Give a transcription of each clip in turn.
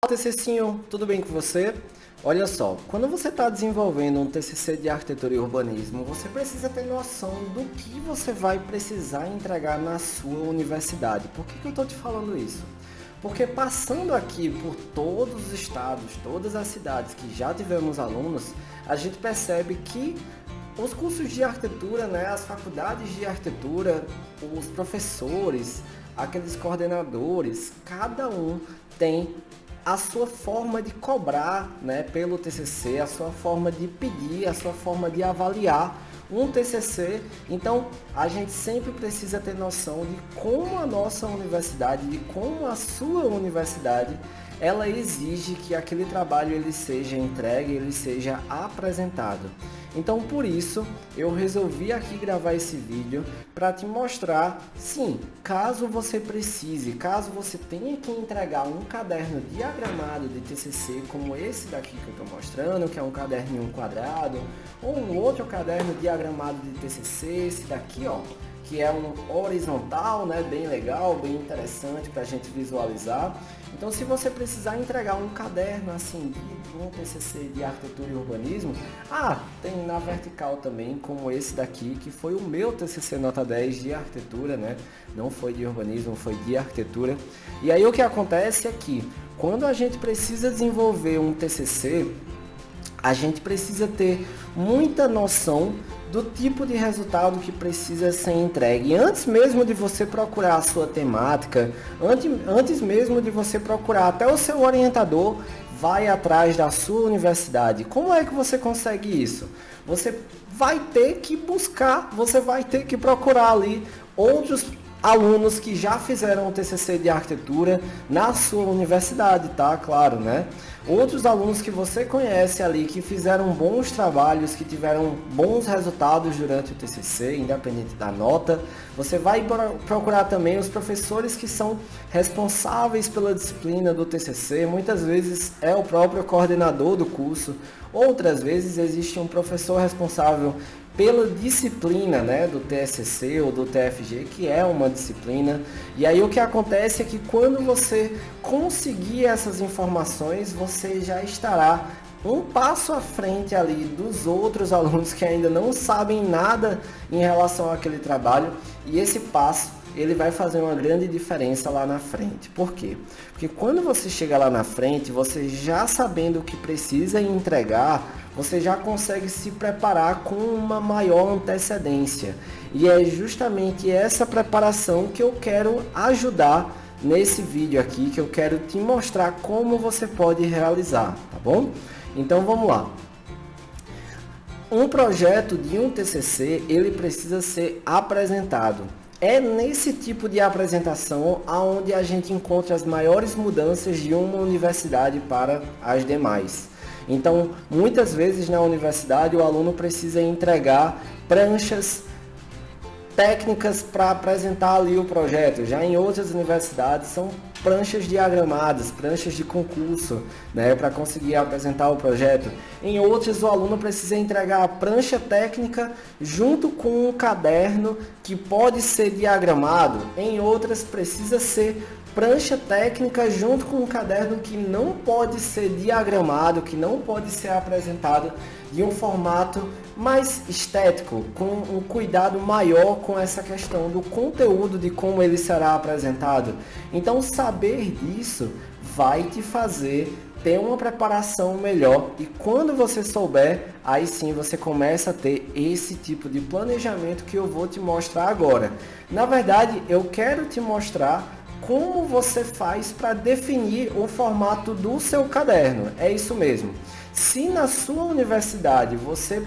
TCCinho, tudo bem com você? Olha só, quando você está desenvolvendo um TCC de arquitetura e urbanismo, você precisa ter noção do que você vai precisar entregar na sua universidade. Por que eu estou te falando isso? Porque passando aqui por todos os estados, todas as cidades que já tivemos alunos, a gente percebe que os cursos de arquitetura, as faculdades de arquitetura, os professores, aqueles coordenadores, cada um tem a sua forma de cobrar, pelo TCC, a sua forma de pedir, a sua forma de avaliar um TCC. Então, a gente sempre precisa ter noção de como a nossa universidade, de como a sua universidade, ela exige que aquele trabalho ele seja entregue, ele seja apresentado. Então, por isso, eu resolvi aqui gravar esse vídeo para te mostrar, sim, caso você precise, caso você tenha que entregar um caderno diagramado de TCC, como esse daqui que eu estou mostrando, que é um caderninho quadrado, ou um outro caderno diagramado de TCC, esse daqui, ó, que é um horizontal, bem legal, bem interessante para a gente visualizar. Então, se você precisar entregar um caderno assim de um TCC de arquitetura e urbanismo, tem na vertical também, como esse daqui, que foi o meu TCC nota 10 de arquitetura, Não foi de urbanismo, foi de arquitetura. E aí o que acontece é que, quando a gente precisa desenvolver um TCC, a gente precisa ter muita noção do tipo de resultado que precisa ser entregue. E antes mesmo de você procurar a sua temática, antes mesmo de você procurar até o seu orientador, vai atrás da sua universidade. Como é que você consegue isso? Você vai ter que buscar, você vai ter que procurar ali outros alunos que já fizeram o TCC de arquitetura na sua universidade, tá? Claro, Outros alunos que você conhece ali, que fizeram bons trabalhos, que tiveram bons resultados durante o TCC, independente da nota. Você vai procurar também os professores que são responsáveis pela disciplina do TCC. Muitas vezes é o próprio coordenador do curso. Outras vezes existe um professor responsável pela disciplina do TSC ou do TFG, que é uma disciplina. E aí o que acontece é que quando você conseguir essas informações, você já estará um passo à frente ali dos outros alunos que ainda não sabem nada em relação àquele trabalho, e esse passo ele vai fazer uma grande diferença lá na frente. Por quê? Porque quando você chega lá na frente, você já sabendo o que precisa entregar, você já consegue se preparar com uma maior antecedência. E é justamente essa preparação que eu quero ajudar nesse vídeo aqui, que eu quero te mostrar como você pode realizar, tá bom? Então vamos lá. Um projeto de um TCC, ele precisa ser apresentado. É nesse tipo de apresentação onde a gente encontra as maiores mudanças de uma universidade para as demais. Então, muitas vezes na universidade o aluno precisa entregar pranchas técnicas para apresentar ali o projeto. Já em outras universidades são pranchas diagramadas, pranchas de concurso, para conseguir apresentar o projeto. Em outras o aluno precisa entregar a prancha técnica junto com um caderno que pode ser diagramado. Em outras precisa ser prancha técnica junto com um caderno que não pode ser diagramado, que não pode ser apresentado de um formato mais estético, com um cuidado maior com essa questão do conteúdo, de como ele será apresentado. Então, saber disso vai te fazer ter uma preparação melhor, e quando você souber, aí sim você começa a ter esse tipo de planejamento que eu vou te mostrar agora. Na verdade, eu quero te mostrar como você faz para definir o formato do seu caderno. É isso mesmo. Se na sua universidade você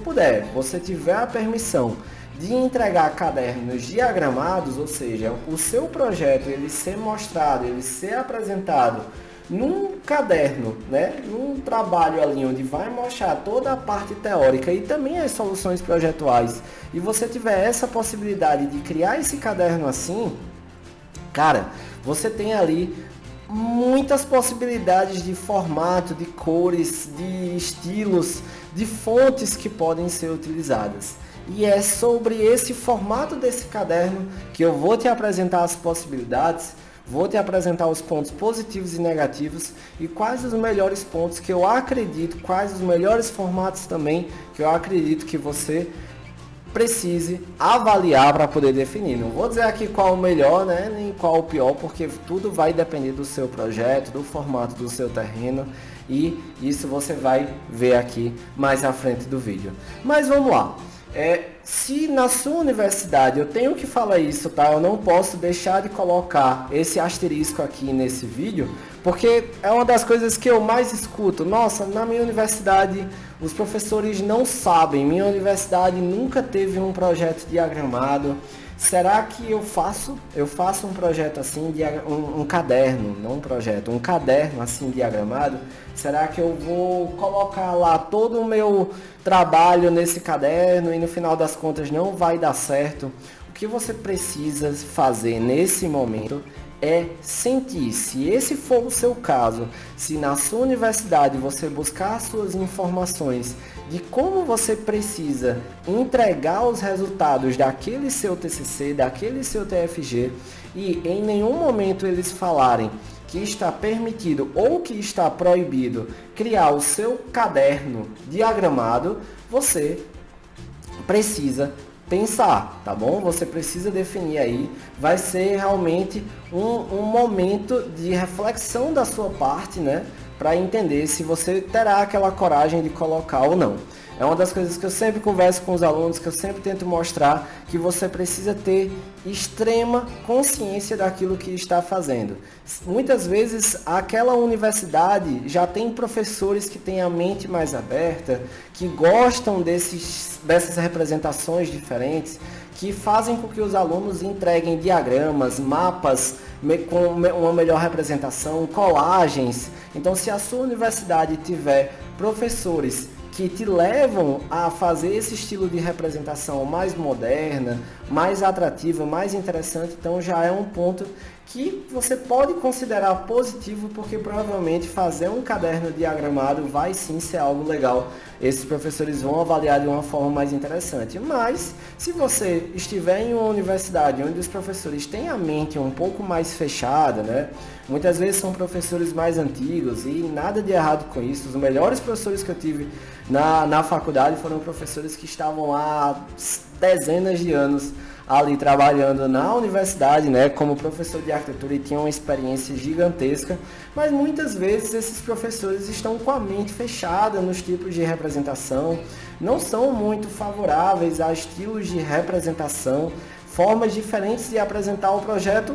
tiver a permissão de entregar cadernos diagramados, ou seja, o seu projeto ele ser mostrado, ele ser apresentado num caderno, num trabalho ali onde vai mostrar toda a parte teórica e também as soluções projetuais, e você tiver essa possibilidade de criar esse caderno assim, cara, você tem ali muitas possibilidades de formato, de cores, de estilos, de fontes que podem ser utilizadas. E é sobre esse formato desse caderno que eu vou te apresentar as possibilidades, vou te apresentar os pontos positivos e negativos e quais os melhores pontos que eu acredito, quais os melhores formatos também que eu acredito que você precise avaliar para poder definir. Não vou dizer aqui qual o melhor, né, nem qual o pior, porque tudo vai depender do seu projeto, do formato do seu terreno, e isso você vai ver aqui mais à frente do vídeo. Mas vamos lá. Se na sua universidade, eu tenho que falar isso, tá? Eu não posso deixar de colocar esse asterisco aqui nesse vídeo, porque é uma das coisas que eu mais escuto. Nossa, na minha universidade os professores não sabem, minha universidade nunca teve um projeto diagramado. Será que eu faço um projeto assim, um caderno, não um projeto, um caderno assim diagramado? Será que eu vou colocar lá todo o meu trabalho nesse caderno e no final das contas não vai dar certo? O que você precisa fazer nesse momento é sentir, se esse for o seu caso, se na sua universidade você buscar suas informações de como você precisa entregar os resultados daquele seu TCC, daquele seu TFG, e em nenhum momento eles falarem que está permitido ou que está proibido criar o seu caderno diagramado, você precisa pensar, tá bom? Você precisa definir aí, vai ser realmente um momento de reflexão da sua parte, né? Para entender se você terá aquela coragem de colocar ou não. É uma das coisas que eu sempre converso com os alunos, que eu sempre tento mostrar, que você precisa ter extrema consciência daquilo que está fazendo. Muitas vezes aquela universidade já tem professores que têm a mente mais aberta, que gostam dessas representações diferentes, que fazem com que os alunos entreguem diagramas, mapas com uma melhor representação, colagens. Então, se a sua universidade tiver professores que te levam a fazer esse estilo de representação mais moderna, mais atrativa, mais interessante, então já é um ponto que você pode considerar positivo, porque provavelmente fazer um caderno diagramado vai sim ser algo legal. Esses professores vão avaliar de uma forma mais interessante. Mas, se você estiver em uma universidade onde os professores têm a mente um pouco mais fechada, né? Muitas vezes são professores mais antigos e nada de errado com isso. Os melhores professores que eu tive na faculdade foram professores que estavam há dezenas de anos ali trabalhando na universidade, né, como professor de arquitetura, e tinham uma experiência gigantesca, mas muitas vezes esses professores estão com a mente fechada nos tipos de representação, não são muito favoráveis a estilos de representação, formas diferentes de apresentar o projeto.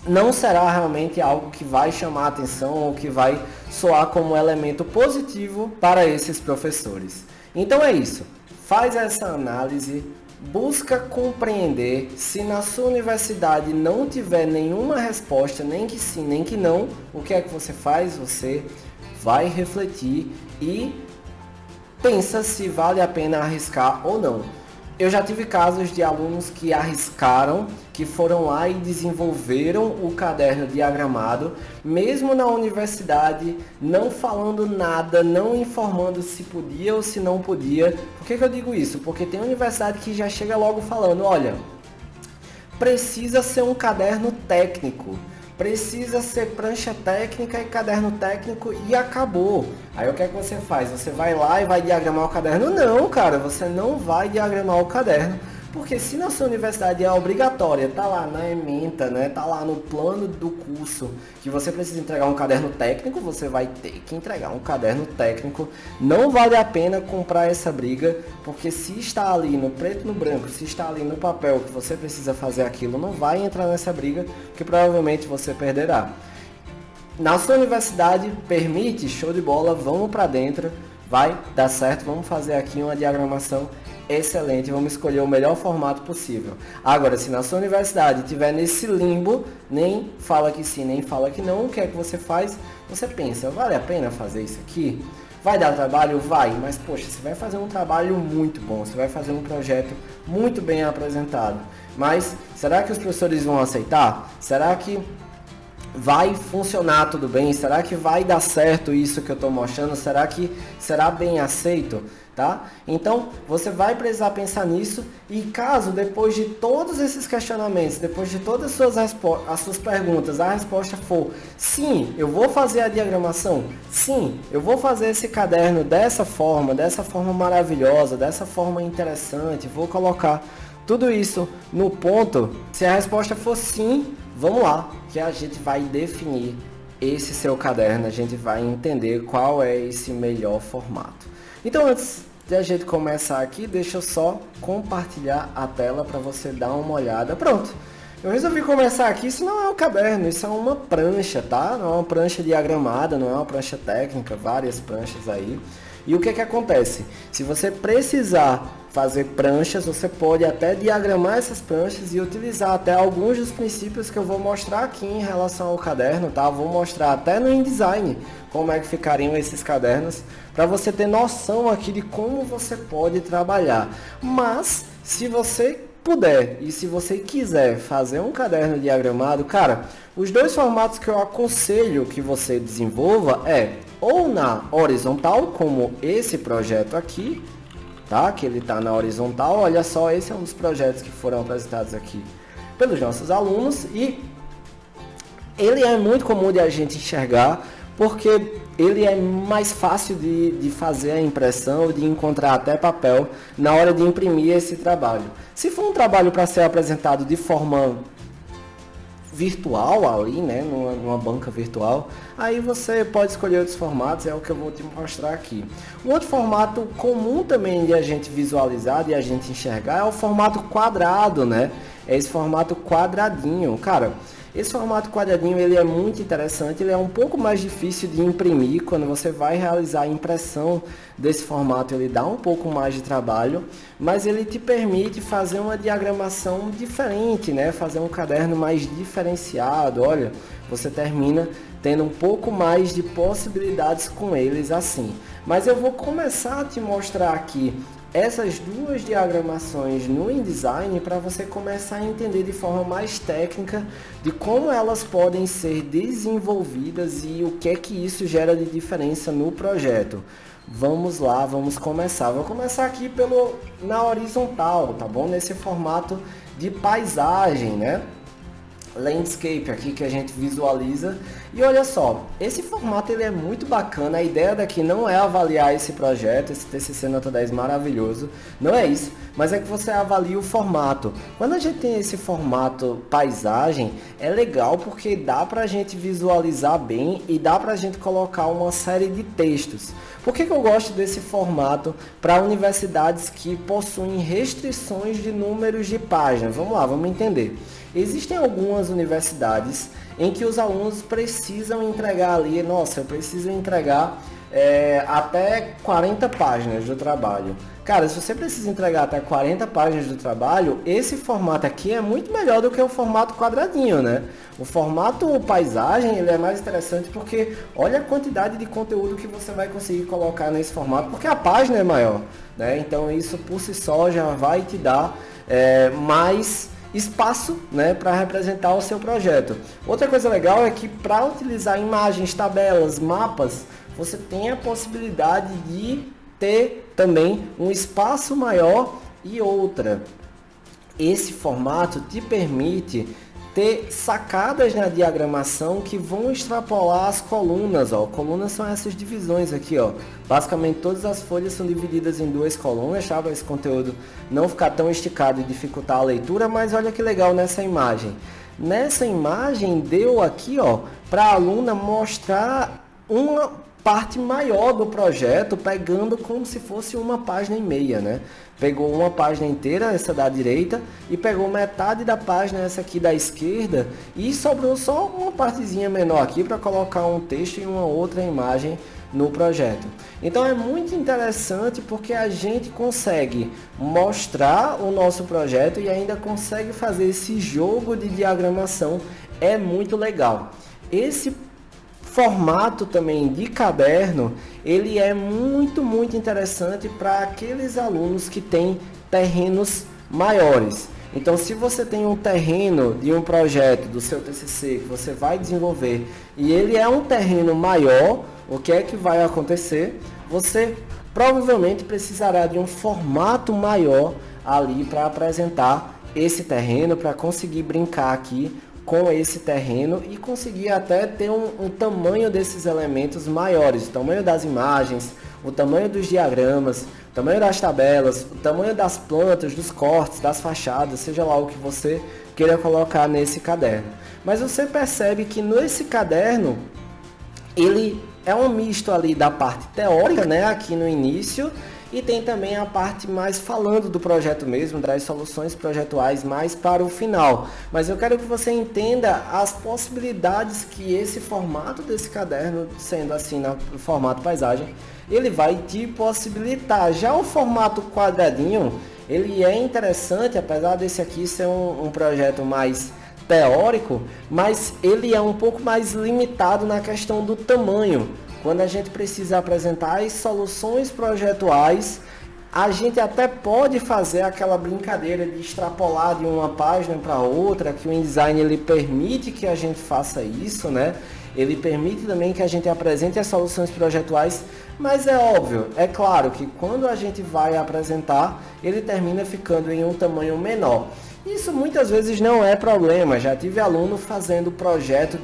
Não será realmente algo que vai chamar a atenção ou que vai soar como um elemento positivo para esses professores. Então é isso, faz essa análise, busca compreender. Se na sua universidade não tiver nenhuma resposta, nem que sim, nem que não, o que é que você faz? Você vai refletir e pensa se vale a pena arriscar ou não. Eu já tive casos de alunos que arriscaram, que foram lá e desenvolveram o caderno diagramado, mesmo na universidade, não falando nada, não informando se podia ou se não podia. Por que eu digo isso? Porque tem universidade que já chega logo falando, olha, precisa ser um caderno técnico, precisa ser prancha técnica e caderno técnico e acabou. Aí o que é que você faz? Você vai lá e vai diagramar o caderno? Não, cara, você não vai diagramar o caderno, porque se na sua universidade é obrigatória, tá lá na ementa, né, tá lá no plano do curso, que você precisa entregar um caderno técnico, você vai ter que entregar um caderno técnico. Não vale a pena comprar essa briga, porque se está ali no preto e no branco, se está ali no papel que você precisa fazer aquilo, não vai entrar nessa briga, que provavelmente você perderá. Na sua universidade, permite, show de bola, vamos para dentro, vai dar certo, vamos fazer aqui uma diagramação excelente, vamos escolher o melhor formato possível. Agora, se na sua universidade tiver nesse limbo, nem fala que sim, nem fala que não, o que é que você faz? Você pensa, vale a pena fazer isso aqui? Vai dar trabalho? Vai, mas poxa, você vai fazer um trabalho muito bom, você vai fazer um projeto muito bem apresentado. Mas será que os professores vão aceitar? Será que vai funcionar tudo bem? Será que vai dar certo isso que eu estou mostrando? Será que será bem aceito? Tá? Então, você vai precisar pensar nisso e caso depois de todos esses questionamentos, depois de todas as suas perguntas, a resposta for sim, eu vou fazer a diagramação, sim, eu vou fazer esse caderno dessa forma maravilhosa, dessa forma interessante, vou colocar tudo isso no ponto. Se a resposta for sim, vamos lá, que a gente vai definir esse seu caderno, a gente vai entender qual é esse melhor formato. Então, antes de a gente começar aqui, deixa eu só compartilhar a tela para você dar uma olhada. Pronto, eu resolvi começar aqui, isso não é um caderno, isso é uma prancha, tá? Não é uma prancha diagramada, não é uma prancha técnica, várias pranchas aí. E o que que acontece? Se você precisar fazer pranchas, você pode até diagramar essas pranchas e utilizar até alguns dos princípios que eu vou mostrar aqui em relação ao caderno, tá? Vou mostrar até no InDesign como é que ficariam esses cadernos, para você ter noção aqui de como você pode trabalhar. Mas, se você puder e se você quiser fazer um caderno diagramado, cara, os dois formatos que eu aconselho que você desenvolva é ou na horizontal, como esse projeto aqui, tá? Que ele está na horizontal. Olha só, esse é um dos projetos que foram apresentados aqui pelos nossos alunos e ele é muito comum de a gente enxergar porque ele é mais fácil de fazer a impressão, de encontrar até papel na hora de imprimir esse trabalho. Se for um trabalho para ser apresentado de forma virtual ali, né, numa banca virtual, aí você pode escolher outros formatos, é o que eu vou te mostrar aqui. Um outro formato comum também de a gente visualizar, de a gente enxergar, é o formato quadrado, né? É esse formato quadradinho. Cara, esse formato quadradinho ele é muito interessante, ele é um pouco mais difícil de imprimir. Quando você vai realizar a impressão desse formato, ele dá um pouco mais de trabalho, mas ele te permite fazer uma diagramação diferente, né? Fazer um caderno mais diferenciado. Olha, você termina tendo um pouco mais de possibilidades com eles assim. Mas eu vou começar a te mostrar aqui essas duas diagramações no InDesign para você começar a entender de forma mais técnica de como elas podem ser desenvolvidas e o que é que isso gera de diferença no projeto. Vamos lá, vamos começar. Vou começar aqui na horizontal, tá bom? Nesse formato de paisagem, né? Landscape aqui que a gente visualiza. E olha só, esse formato ele é muito bacana. A ideia daqui não é avaliar esse projeto, esse TCC Nota 10 maravilhoso, não é isso, mas é que você avalie o formato. Quando a gente tem esse formato paisagem, é legal porque dá pra gente visualizar bem e dá pra gente colocar uma série de textos. Por que eu gosto desse formato para universidades que possuem restrições de números de páginas? Vamos lá, vamos entender. Existem algumas universidades em que os alunos precisam entregar ali, nossa, eu preciso entregar até 40 páginas do trabalho. Cara, se você precisa entregar até 40 páginas do trabalho, esse formato aqui é muito melhor do que o formato quadradinho, né? O formato paisagem, ele é mais interessante porque olha a quantidade de conteúdo que você vai conseguir colocar nesse formato, porque a página é maior, né? Então isso por si só já vai te dar mais espaço, né, para representar o seu projeto. Outra coisa legal é que para utilizar imagens, tabelas, mapas, você tem a possibilidade de ter também um espaço maior e outra. Esse formato te permite ter sacadas na diagramação que vão extrapolar as colunas, ó. Colunas são essas divisões aqui, ó. Basicamente todas as folhas são divididas em duas colunas, tá? Para esse conteúdo não ficar tão esticado e dificultar a leitura, mas olha que legal nessa imagem. Nessa imagem deu aqui, ó, para a aluna mostrar uma parte maior do projeto, pegando como se fosse uma página e meia, né? Pegou uma página inteira, essa da direita, e pegou metade da página, essa aqui da esquerda, e sobrou só uma partezinha menor aqui para colocar um texto e uma outra imagem no projeto. Então é muito interessante porque a gente consegue mostrar o nosso projeto e ainda consegue fazer esse jogo de diagramação, é muito legal. Esse formato também de caderno, ele é muito interessante para aqueles alunos que têm terrenos maiores. Então, se você tem um terreno de um projeto do seu TCC que você vai desenvolver e ele é um terreno maior, o que é que vai acontecer? Você provavelmente precisará de um formato maior ali para apresentar esse terreno, para conseguir brincar aqui com esse terreno e conseguir até ter um tamanho desses elementos maiores, o tamanho das imagens, o tamanho dos diagramas, o tamanho das tabelas, o tamanho das plantas, dos cortes, das fachadas, seja lá o que você queira colocar nesse caderno. Mas você percebe que nesse caderno, ele é um misto ali da parte teórica, né, aqui no início, e tem também a parte mais falando do projeto mesmo, das soluções projetuais mais para o final. Mas eu quero que você entenda as possibilidades que esse formato desse caderno, sendo assim no formato paisagem, ele vai te possibilitar. Já o formato quadradinho, ele é interessante, apesar desse aqui ser um projeto mais teórico, mas ele é um pouco mais limitado na questão do tamanho. Quando a gente precisa apresentar as soluções projetuais, a gente até pode fazer aquela brincadeira de extrapolar de uma página para outra, que o InDesign ele permite que a gente faça isso, né? Ele permite também que a gente apresente as soluções projetuais, mas é óbvio, é claro que quando a gente vai apresentar, ele termina ficando em um tamanho menor. Isso muitas vezes não é problema, já tive aluno fazendo projeto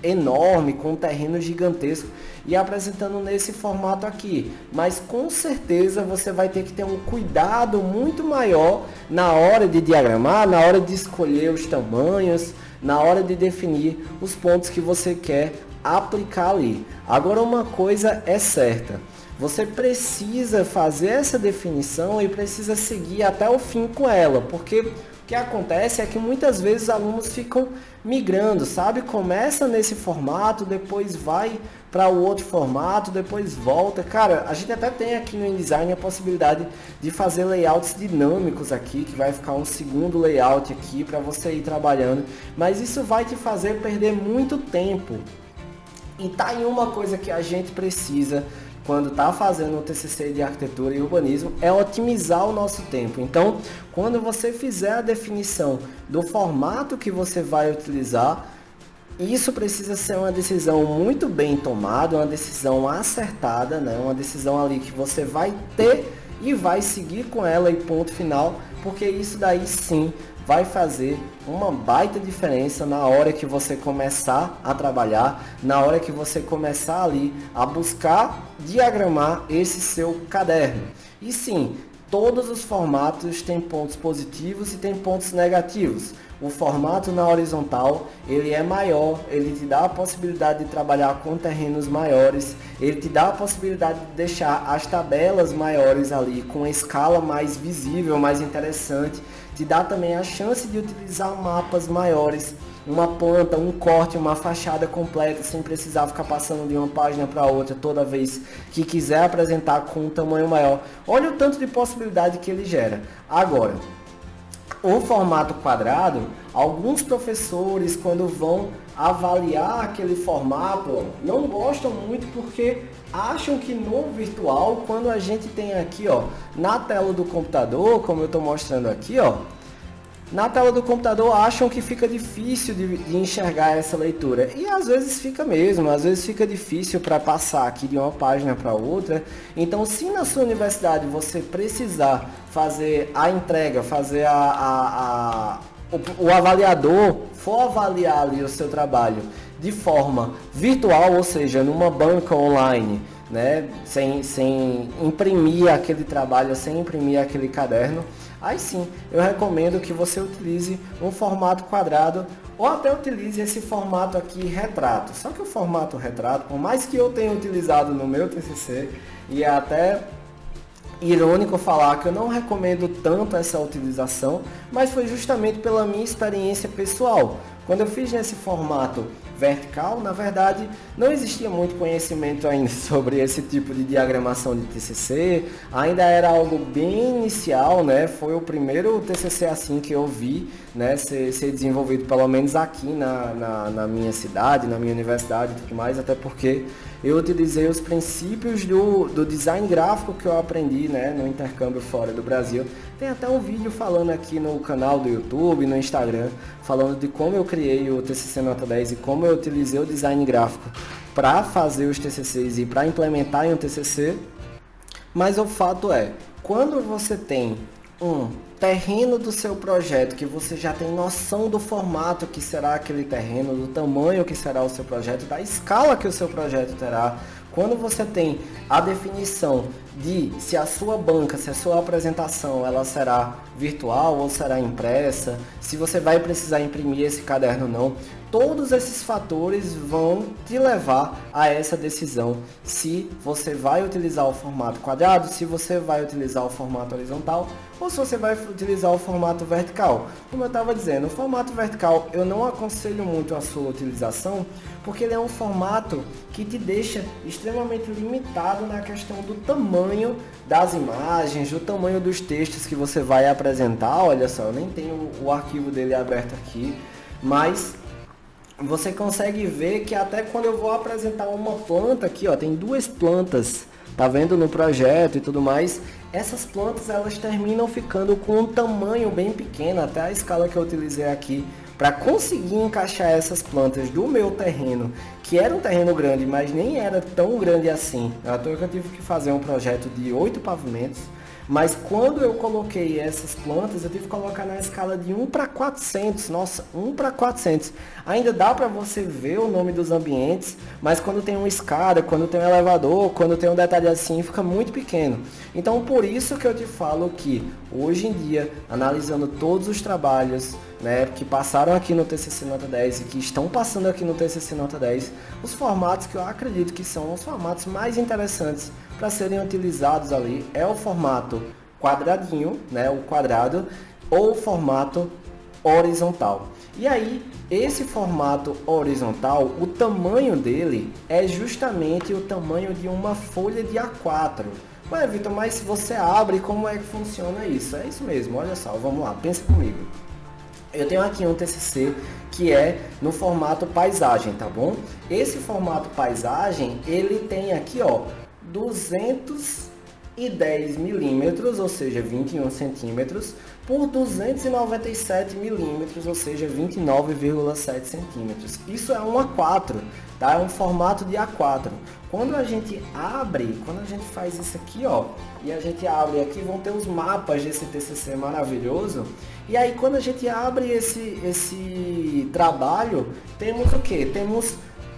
enorme, com um terreno gigantesco e apresentando nesse formato aqui, mas com certeza você vai ter que ter um cuidado muito maior na hora de diagramar, na hora de escolher os tamanhos, na hora de definir os pontos que você quer aplicar ali. Agora uma coisa é certa, você precisa fazer essa definição e precisa seguir até o fim com ela, porque o que acontece é que muitas vezes alunos ficam migrando, sabe? Começa nesse formato, depois vai para o outro formato, depois volta. Cara, a gente até tem aqui no InDesign a possibilidade de fazer layouts dinâmicos aqui, que vai ficar um segundo layout aqui para você ir trabalhando, mas isso vai te fazer perder muito tempo. E tá aí uma coisa que a gente precisa quando está fazendo o TCC de arquitetura e urbanismo, é otimizar o nosso tempo. Então, quando você fizer a definição do formato que você vai utilizar, isso precisa ser uma decisão muito bem tomada, uma decisão acertada, né? Uma decisão ali que você vai ter e vai seguir com ela e ponto final, porque isso daí sim vai fazer uma baita diferença na hora que você começar a trabalhar, na hora que você começar ali a buscar diagramar esse seu caderno. E sim, todos os formatos têm pontos positivos e têm pontos negativos. O formato na horizontal, ele é maior, ele te dá a possibilidade de trabalhar com terrenos maiores, ele te dá a possibilidade de deixar as tabelas maiores ali, com a escala mais visível, mais interessante, te dá também a chance de utilizar mapas maiores, uma planta, um corte, uma fachada completa, sem precisar ficar passando de uma página para outra toda vez que quiser apresentar com um tamanho maior. Olha o tanto de possibilidade que ele gera. Agora, o formato quadrado, alguns professores, quando vão avaliar aquele formato, não gostam muito porque acham que no virtual, quando a gente tem aqui, ó, na tela do computador, como eu estou mostrando aqui, ó, na tela do computador acham que fica difícil de enxergar essa leitura. E às vezes fica mesmo, às vezes fica difícil para passar aqui de uma página para outra. Então, se na sua universidade você precisar fazer a entrega, fazer o avaliador for avaliar ali o seu trabalho de forma virtual, ou seja, numa banca online, né, sem imprimir aquele trabalho, sem imprimir aquele caderno, aí sim, eu recomendo que você utilize um formato quadrado ou até utilize esse formato aqui retrato. Só que o formato retrato, por mais que eu tenha utilizado no meu TCC, e é até irônico falar que eu não recomendo tanto essa utilização, mas foi justamente pela minha experiência pessoal. Quando eu fiz nesse formato vertical, na verdade, não existia muito conhecimento ainda sobre esse tipo de diagramação de TCC, ainda era algo bem inicial, né? Foi o primeiro TCC assim que eu vi, né, ser desenvolvido, pelo menos aqui na minha cidade, na minha universidade e tudo mais, até porque eu utilizei os princípios do design gráfico que eu aprendi, né, no intercâmbio fora do Brasil. Tem até um vídeo falando aqui no canal do YouTube, no Instagram, falando de como eu criei o TCC Nota 10 e como eu utilizei o design gráfico para fazer os TCCs e para implementar em um TCC. Mas o fato é, quando você tem um terreno do seu projeto, que você já tem noção do formato que será aquele terreno, do tamanho que será o seu projeto, da escala que o seu projeto terá, quando você tem a definição de se a sua banca, se a sua apresentação ela será virtual ou será impressa, se você vai precisar imprimir esse caderno ou não, todos esses fatores vão te levar a essa decisão se você vai utilizar o formato quadrado, se você vai utilizar o formato horizontal ou se você vai utilizar o formato vertical. Como eu estava dizendo, o formato vertical eu não aconselho muito a sua utilização porque ele é um formato que te deixa extremamente limitado na questão do tamanho das imagens, do tamanho dos textos que você vai apresentar. Olha só, eu nem tenho o arquivo dele aberto aqui, mas você consegue ver que até quando eu vou apresentar uma planta aqui, ó, tem duas plantas, tá vendo no projeto e tudo mais, essas plantas elas terminam ficando com um tamanho bem pequeno, até a escala que eu utilizei aqui, para conseguir encaixar essas plantas do meu terreno, que era um terreno grande, mas nem era tão grande assim. À toa que eu tive que fazer um projeto de 8 pavimentos, mas quando eu coloquei essas plantas, eu tive que colocar na escala de 1:400. Nossa, 1:400. Ainda dá para você ver o nome dos ambientes, mas quando tem uma escada, quando tem um elevador, quando tem um detalhe assim, fica muito pequeno. Então, por isso que eu te falo que, hoje em dia, analisando todos os trabalhos, né, que passaram aqui no TCC Nota 10 e que estão passando aqui no TCC Nota 10, os formatos que eu acredito que são os formatos mais interessantes para serem utilizados ali é o formato quadradinho, né, o quadrado, ou o formato horizontal. E aí, esse formato horizontal, o tamanho dele é justamente o tamanho de uma folha de A4. Ué, Vitor, mas se você abre, como é que funciona isso? É isso mesmo, olha só, vamos lá, pensa comigo. Eu tenho aqui um TCC que é no formato paisagem, tá bom? Esse formato paisagem, ele tem aqui, ó, 210 milímetros, ou seja, 21 centímetros, por 297 milímetros, ou seja, 29,7 centímetros. Isso é um A4, tá? É um formato de A4. Quando a gente abre, quando a gente faz isso aqui, ó, e a gente abre aqui, vão ter os mapas desse TCC maravilhoso. E aí, quando a gente abre esse trabalho, temos o quê? Temos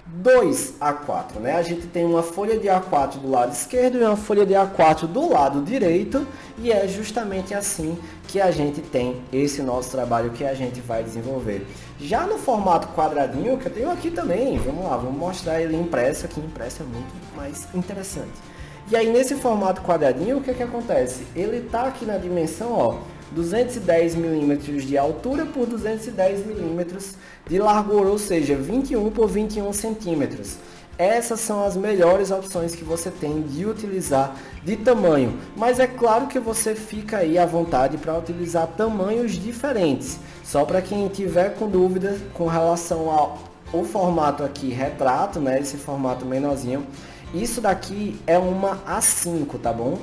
2 A4, né? A gente tem uma folha de A4 do lado esquerdo e uma folha de A4 do lado direito, e é justamente assim que a gente tem esse nosso trabalho que a gente vai desenvolver. Já no formato quadradinho, que eu tenho aqui também, vamos lá, vamos mostrar ele impresso, aqui impresso é muito mais interessante. E aí nesse formato quadradinho, o que acontece? Ele tá aqui na dimensão, ó, 210 milímetros de altura por 210 milímetros de largura, ou seja, 21 por 21 centímetros. Essas são as melhores opções que você tem de utilizar de tamanho, mas é claro que você fica aí à vontade para utilizar tamanhos diferentes. Só para quem tiver com dúvida com relação ao formato aqui retrato, né, esse formato menorzinho, isso daqui é uma A5, tá bom?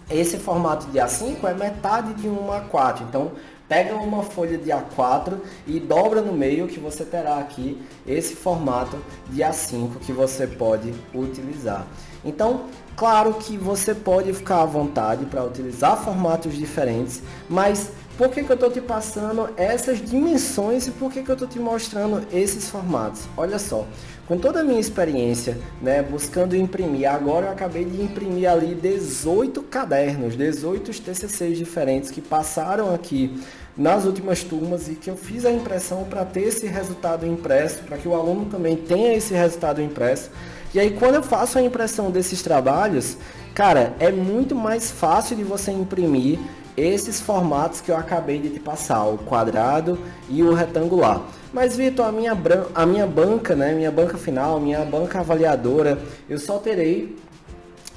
Esse formato de A5 é metade de uma A4, então pega uma folha de A4 e dobra no meio, que você terá aqui esse formato de A5 que você pode utilizar. Então, claro que você pode ficar à vontade para utilizar formatos diferentes, mas por que eu estou te passando essas dimensões e por que eu estou te mostrando esses formatos? Olha só, com toda a minha experiência, né, buscando imprimir, agora eu acabei de imprimir ali 18 cadernos, 18 TCCs diferentes que passaram aqui nas últimas turmas e que eu fiz a impressão para ter esse resultado impresso, para que o aluno também tenha esse resultado impresso. E aí quando eu faço a impressão desses trabalhos, cara, é muito mais fácil de você imprimir esses formatos que eu acabei de te passar, o quadrado e o retangular. Mas Vitor, a minha banca, né, minha banca final, minha banca avaliadora, eu só terei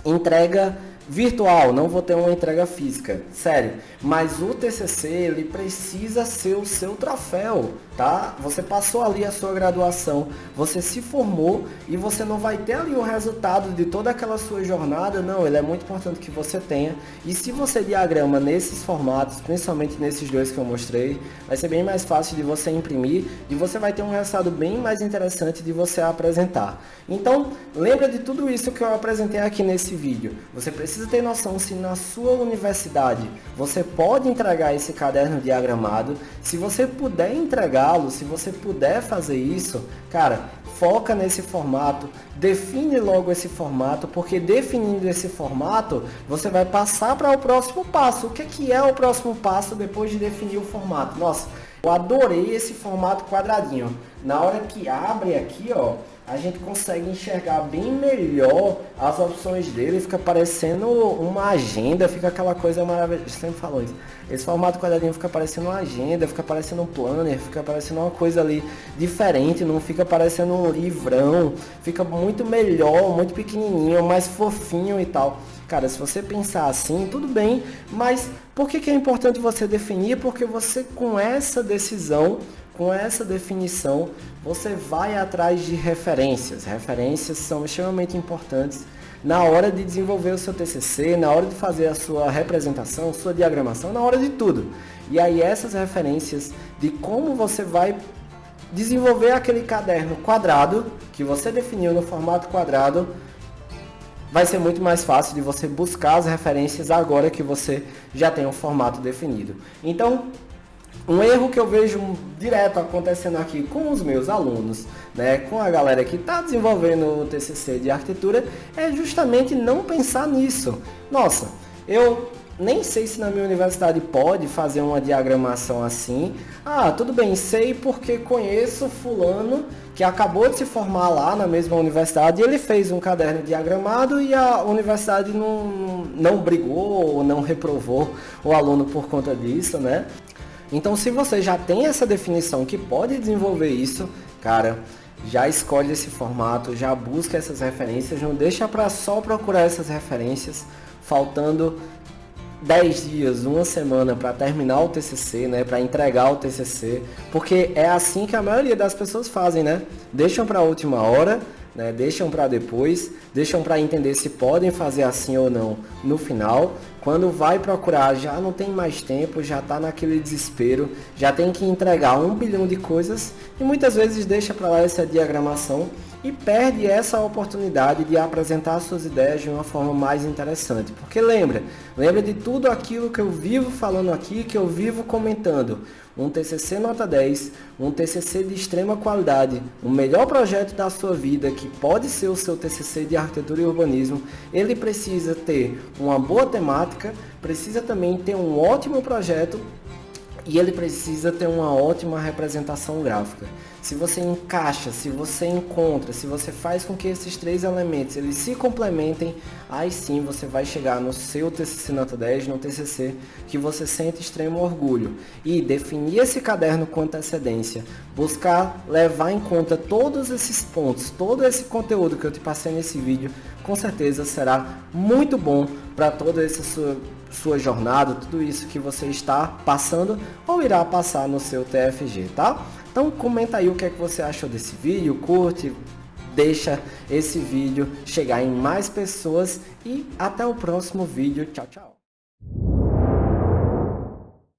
entrega virtual, não vou ter uma entrega física, sério. Mas o TCC, ele precisa ser o seu troféu, tá? Você passou ali a sua graduação, você se formou e você não vai ter ali o resultado de toda aquela sua jornada, não. Ele é muito importante que você tenha. E se você diagrama nesses formatos, principalmente nesses dois que eu mostrei, vai ser bem mais fácil de você imprimir e você vai ter um resultado bem mais interessante de você apresentar. Então, lembra de tudo isso que eu apresentei aqui nesse vídeo. Você precisa ter noção se na sua universidade você pode entregar esse caderno diagramado. Se você puder entregá-lo, se você puder fazer isso, cara, foca nesse formato, define logo esse formato, porque definindo esse formato, você vai passar para o próximo passo. O que é o próximo passo depois de definir o formato? Nossa, eu adorei esse formato quadradinho. Na hora que abre aqui, ó, a gente consegue enxergar bem melhor as opções dele, fica parecendo uma agenda, fica aquela coisa maravilhosa, sempre falo isso. Esse formato quadradinho fica parecendo uma agenda, fica parecendo um planner, fica parecendo uma coisa ali diferente, não fica parecendo um livrão, fica muito melhor, muito pequenininho, mais fofinho e tal. Cara, se você pensar assim, tudo bem, mas por que é importante você definir? Porque você, com essa decisão, com essa definição, você vai atrás de referências. Referências são extremamente importantes na hora de desenvolver o seu TCC, na hora de fazer a sua representação, sua diagramação, na hora de tudo. E aí essas referências de como você vai desenvolver aquele caderno quadrado, que você definiu no formato quadrado, vai ser muito mais fácil de você buscar as referências agora que você já tem um formato definido. Então, um erro que eu vejo direto acontecendo aqui com os meus alunos, né, com a galera que está desenvolvendo o TCC de arquitetura, é justamente não pensar nisso. Nossa, eu nem sei se na minha universidade pode fazer uma diagramação assim. Ah, tudo bem, sei porque conheço fulano que acabou de se formar lá na mesma universidade e ele fez um caderno diagramado e a universidade não brigou ou não reprovou o aluno por conta disso, né? Então, se você já tem essa definição que pode desenvolver isso, cara, já escolhe esse formato, já busca essas referências, não deixa para só procurar essas referências, faltando 10 dias, uma semana para terminar o TCC, né, para entregar o TCC, porque é assim que a maioria das pessoas fazem, né? Deixam para a última hora, né? Deixam para depois, deixam para entender se podem fazer assim ou não no final. Quando vai procurar já não tem mais tempo, já está naquele desespero, já tem que entregar 1 bilhão de coisas e muitas vezes deixa para lá essa diagramação e perde essa oportunidade de apresentar suas ideias de uma forma mais interessante. Porque lembra de tudo aquilo que eu vivo falando aqui, que eu vivo comentando. Um TCC nota 10, um TCC de extrema qualidade, o melhor projeto da sua vida, que pode ser o seu TCC de arquitetura e urbanismo, ele precisa ter uma boa temática, precisa também ter um ótimo projeto e ele precisa ter uma ótima representação gráfica. Se você encaixa, se você encontra, se você faz com que esses 3 elementos eles se complementem, aí sim você vai chegar no seu TCC nota 10, no TCC que você sente extremo orgulho. E definir esse caderno com antecedência, buscar levar em conta todos esses pontos, todo esse conteúdo que eu te passei nesse vídeo, com certeza será muito bom para toda essa sua jornada, tudo isso que você está passando ou irá passar no seu TFG, tá? Então comenta aí o que é que você achou desse vídeo, curte, deixa esse vídeo chegar em mais pessoas e até o próximo vídeo. Tchau, tchau!